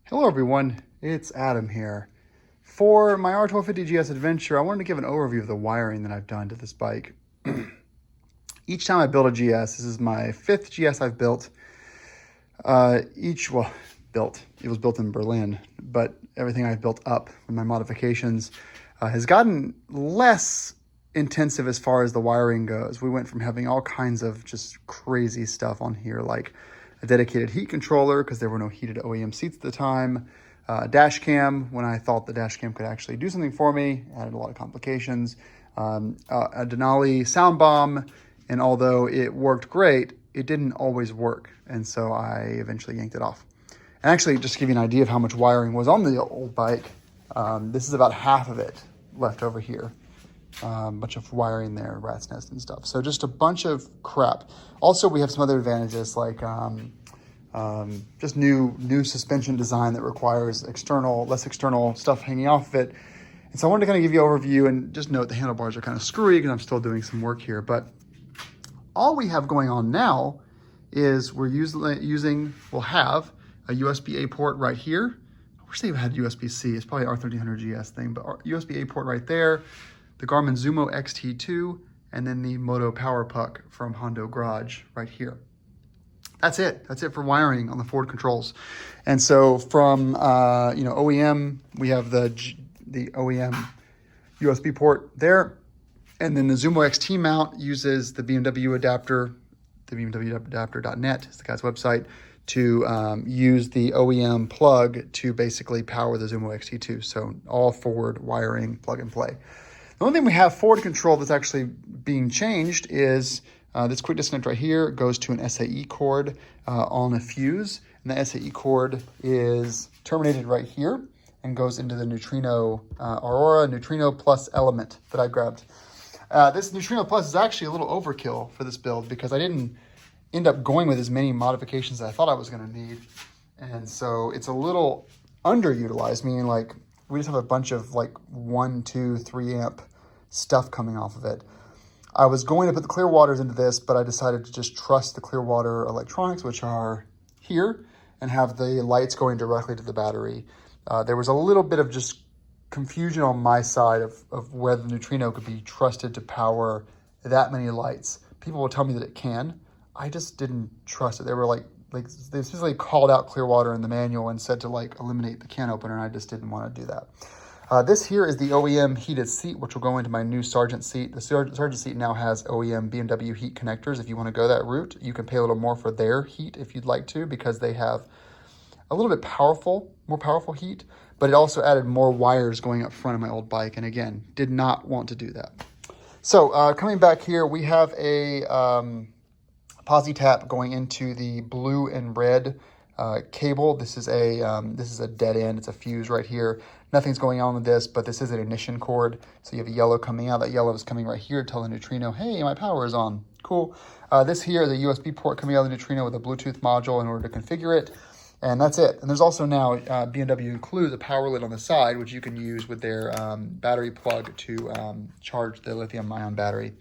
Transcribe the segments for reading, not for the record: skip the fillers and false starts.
Hello everyone, it's Adam here. For my R1250 GS adventure, I wanted to give an overview of the wiring that I've done to this bike. Each time I build a GS, this is my fifth GS I've built. It was built in Berlin, but everything I've built up with my modifications has gotten less intensive as far as the wiring goes. We went from having all kinds of just crazy stuff on here, like a dedicated heat controller because there were no heated OEM seats at the time, a dash cam when I thought the dash cam could actually do something for me, added a lot of complications, a Denali sound bomb, and although it worked great, it didn't always work, and so I eventually yanked it off. And actually, just to give you an idea of how much wiring was on the old bike, this is about half of it left over here. Bunch of wiring there, rat's nest and stuff. So just a bunch of crap. Also, we have some other advantages like just new suspension design that requires less external stuff hanging off of it. And so I wanted to kind of give you an overview and just note the handlebars are kind of screwy because I'm still doing some work here. But all we have going on now is we'll have a USB-A port right here. I wish they had USB-C. It's probably an R1300 GS thing, but USB-A port right there. The Garmin Zumo XT2, and then the Moto Power Puck from Hondo Garage right here. That's it. That's it for wiring on the forward controls. And so from OEM, we have the OEM USB port there, and then the Zumo XT mount uses the BMW adapter. The BMWadapter.net is the guy's website to use the OEM plug to basically power the Zumo XT2. So all forward wiring, plug and play. The only thing we have forward control that's actually being changed is this quick disconnect right here goes to an SAE cord on a fuse. And the SAE cord is terminated right here and goes into the Neutrino, Aurora Neutrino Plus element that I grabbed. This Neutrino Plus is actually a little overkill for this build because I didn't end up going with as many modifications as I thought I was going to need. And so it's a little underutilized, meaning like we just have a bunch of like 1, 2, 3 amp stuff coming off of it. I was going to put the clear waters into this, but I decided to just trust the Clearwater electronics, which are here, and have the lights going directly to the battery. There was a little bit of just confusion on my side of whether the Neutrino could be trusted to power that many lights. People will tell me that it can. I just didn't trust it. They were like they specifically called out Clearwater in the manual and said to like eliminate the can opener, and I just didn't want to do that. This here is the OEM heated seat, which will go into my new Sargent seat. The Sargent seat now has OEM BMW heat connectors. If you want to go that route, you can pay a little more for their heat if you'd like to, because they have a little bit more powerful heat, but it also added more wires going up front of my old bike. And again, did not want to do that. So coming back here, we have a posi tap going into the blue and red cable. This is a dead end. It's a fuse right here. Nothing's going on with this, but this is an ignition cord. So you have a yellow coming out. That yellow is coming right here, telling Neutrino, hey, my power is on. Cool. This here is a USB port coming out of the Neutrino with a Bluetooth module in order to configure it. And that's it. And there's also now, BMW includes a power lid on the side, which you can use with their battery plug to charge the lithium-ion battery.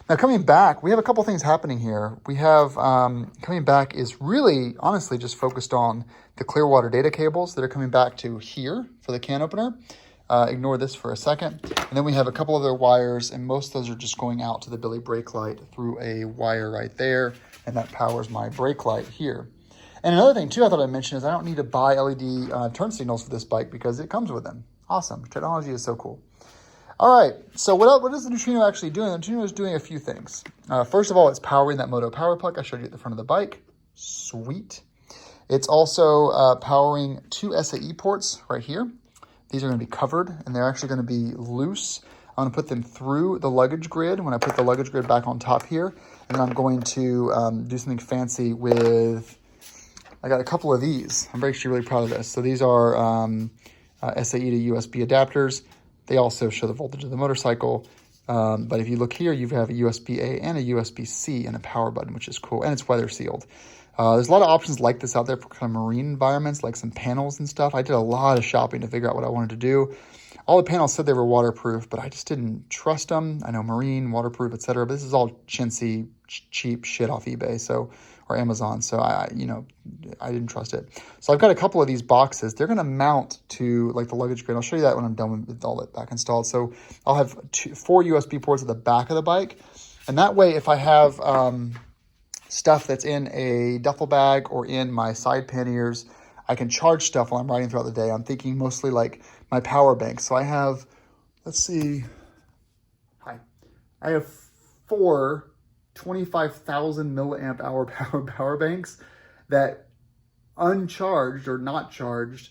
Now coming back, we have a couple things happening here. We have, coming back is really, honestly, just focused on the Clearwater data cables that are coming back to here for the can opener. Ignore this for a second. And then we have a couple other wires, and most of those are just going out to the Billy brake light through a wire right there, and that powers my brake light here. And another thing, too, I thought I'd mention is I don't need to buy LED turn signals for this bike because it comes with them. Awesome. Technology is so cool. All right, so what is the Neutrino actually doing? The Neutrino is doing a few things. First of all, it's powering that Moto Power Puck I showed you at the front of the bike. Sweet. It's also powering 2 SAE ports right here. These are going to be covered, and they're actually going to be loose. I'm going to put them through the luggage grid when I put the luggage grid back on top here. And then I'm going to do something fancy with, I got a couple of these. I'm actually really proud of this. So these are SAE to USB adapters. They also show the voltage of the motorcycle. But if you look here, you have a USB-A and a USB-C and a power button, which is cool. And it's weather sealed. There's a lot of options like this out there for kind of marine environments, like some panels and stuff. I did a lot of shopping to figure out what I wanted to do. All the panels said they were waterproof, but I just didn't trust them. I know marine, waterproof, etc. But this is all chintzy, cheap shit off eBay, or or Amazon. So I didn't trust it. So I've got a couple of these boxes. They're going to mount to like the luggage grid. I'll show you that when I'm done with all that back installed. So I'll have 4 USB ports at the back of the bike. And that way, if I have stuff that's in a duffel bag or in my side panniers, I can charge stuff while I'm riding throughout the day. I'm thinking mostly like my power bank. So I have, let's see, I have 4 25,000 milliamp hour power banks that uncharged or not charged,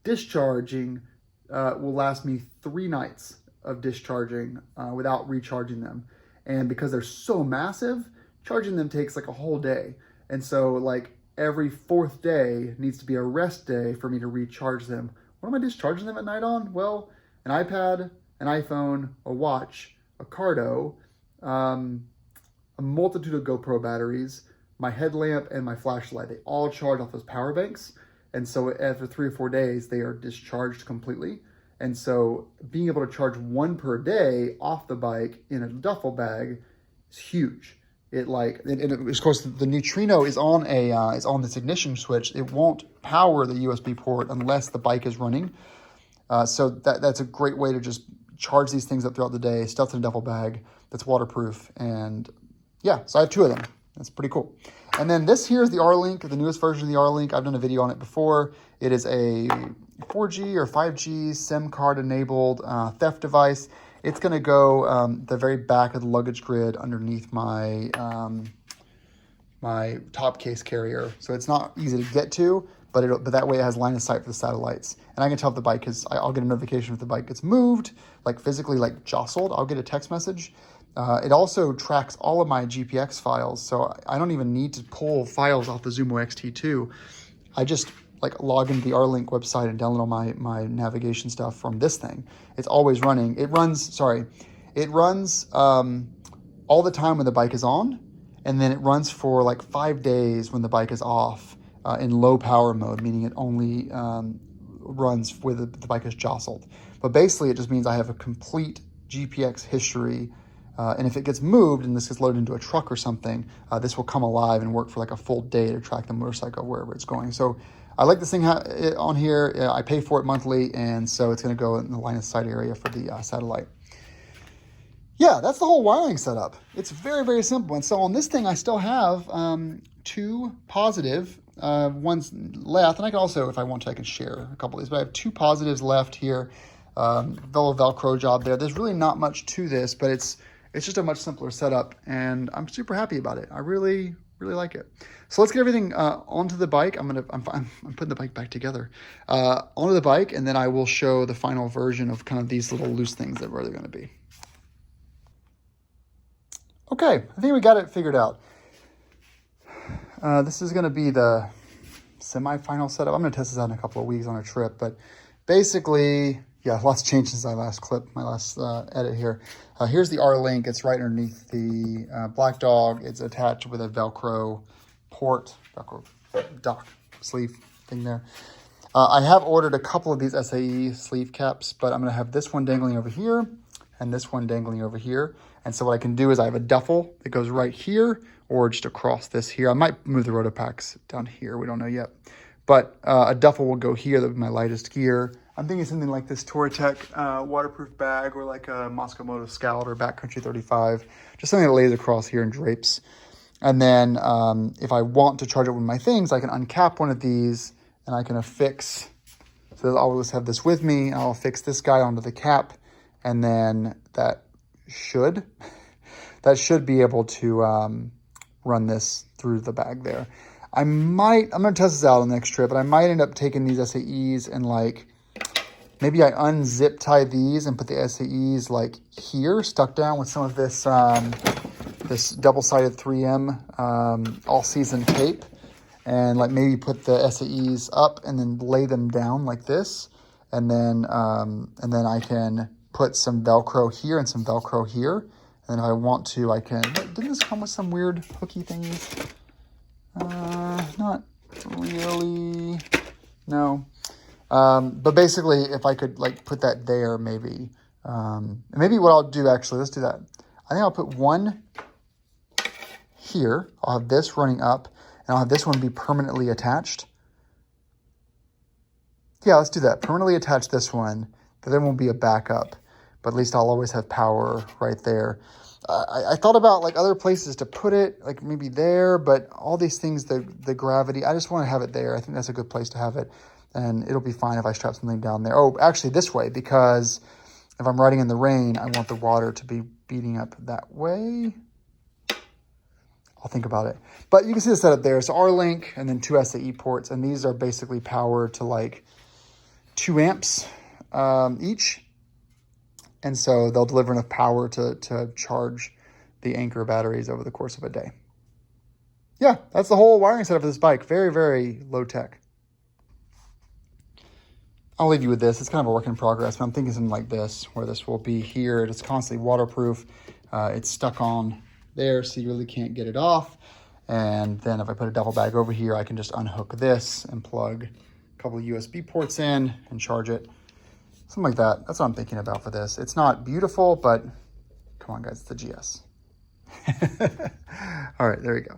discharging will last me 3 nights of discharging without recharging them. And because they're so massive, charging them takes like a whole day. And so like every 4th day needs to be a rest day for me to recharge them. What am I discharging them at night on? Well, an iPad, an iPhone, a watch, a Cardo, a multitude of GoPro batteries, my headlamp, and my flashlight. They all charge off those power banks. And so after 3 or 4 days, they are discharged completely. And so being able to charge 1 per day off the bike in a duffel bag is huge. Of course, the Neutrino is on this ignition switch. It won't power the USB port unless the bike is running. So that's a great way to just charge these things up throughout the day, stuffed in a duffel bag that's waterproof. And yeah, so I have 2 of them. That's pretty cool. And then this here is the R-Link, the newest version of the R-Link. I've done a video on it before. It is a 4G or 5G SIM card enabled theft device. It's going to go the very back of the luggage grid underneath my my top case carrier. So it's not easy to get to, but that way it has line of sight for the satellites. And I can tell if the bike is, I'll get a notification if the bike gets moved, like physically like jostled. I'll get a text message. It also tracks all of my GPX files. So I don't even need to pull files off the Zumo X-T2. I just like log into the R-Link website and download all my navigation stuff from this thing. It's always running. It runs all the time when the bike is on, and then it runs for like 5 days when the bike is off in low power mode, meaning it only runs where the bike is jostled. But basically it just means I have a complete GPX history, and if it gets moved and this gets loaded into a truck or something, this will come alive and work for like a full day to track the motorcycle wherever it's going. So I like this thing on here. I pay for it monthly, and so it's going to go in the line of sight area for the satellite. Yeah, that's the whole wiring setup. It's very, very simple. And so on this thing, I still have 2 positive ones left. And I can also, if I want to, I can share a couple of these. But I have 2 positives left here. Velcro job there. There's really not much to this, but it's just a much simpler setup, and I'm super happy about it. I really like it. So let's get everything onto the bike. I'm putting the bike back together onto the bike, and then I will show the final version of kind of these little loose things that where they're going to be. Okay, I think we got it figured out. This is going to be the semi-final setup. I'm going to test this out in a couple of weeks on a trip, but basically, yeah, lots changed since my last clip, my last edit here. Here's the R-Link. It's right underneath the Black Dog. It's attached with a Velcro port, Velcro dock sleeve thing there. I have ordered a couple of these SAE sleeve caps, but I'm going to have this one dangling over here and this one dangling over here. And so what I can do is I have a duffel that goes right here or just across this here. I might move the Rotopacks down here. We don't know yet. But a duffel will go here. That would be my lightest gear. I'm thinking something like this Touratech waterproof bag, or like a Moscow Moto Scout or Backcountry 35. Just something that lays across here and drapes. And then if I want to charge it with my things, I can uncap one of these and I can affix. So I'll just have this with me. I'll affix this guy onto the cap, and then that should be able to run this through the bag there. I'm going to test this out on the next trip, but I might end up taking these SAEs and like, maybe I unzip tie these and put the SAEs like here, stuck down with some of this this double-sided 3M all-season tape, and like maybe put the SAEs up and then lay them down like this, and then I can put some Velcro here and some Velcro here, and then if I want to, I can. Didn't this come with some weird hooky things? Not really. No. But basically, if I could like put that there, maybe. Maybe what I'll do actually, let's do that. I think I'll put one here. I'll have this running up, and I'll have this one be permanently attached. Yeah, let's do that. Permanently attach this one. There won't be a backup, but at least I'll always have power right there. I thought about like other places to put it, like maybe there, but all these things, the gravity, I just want to have it there. I think that's a good place to have it, and it'll be fine if I strap something down there. Oh, actually this way, because if I'm riding in the rain, I want the water to be beating up that way. I'll think about it. But you can see the setup there. So R-Link and then 2 SAE ports, and these are basically powered to like 2 amps each. And so they'll deliver enough power to charge the Anchor batteries over the course of a day. Yeah, that's the whole wiring setup for this bike. Very, very low tech. I'll leave you with this. It's kind of a work in progress, but I'm thinking something like this, where this will be here. It's constantly waterproof. It's stuck on there, so you really can't get it off. And then if I put a duffel bag over here, I can just unhook this and plug a couple of USB ports in and charge it. Something like that. That's what I'm thinking about for this. It's not beautiful, but come on, guys, it's the GS. All right, there we go.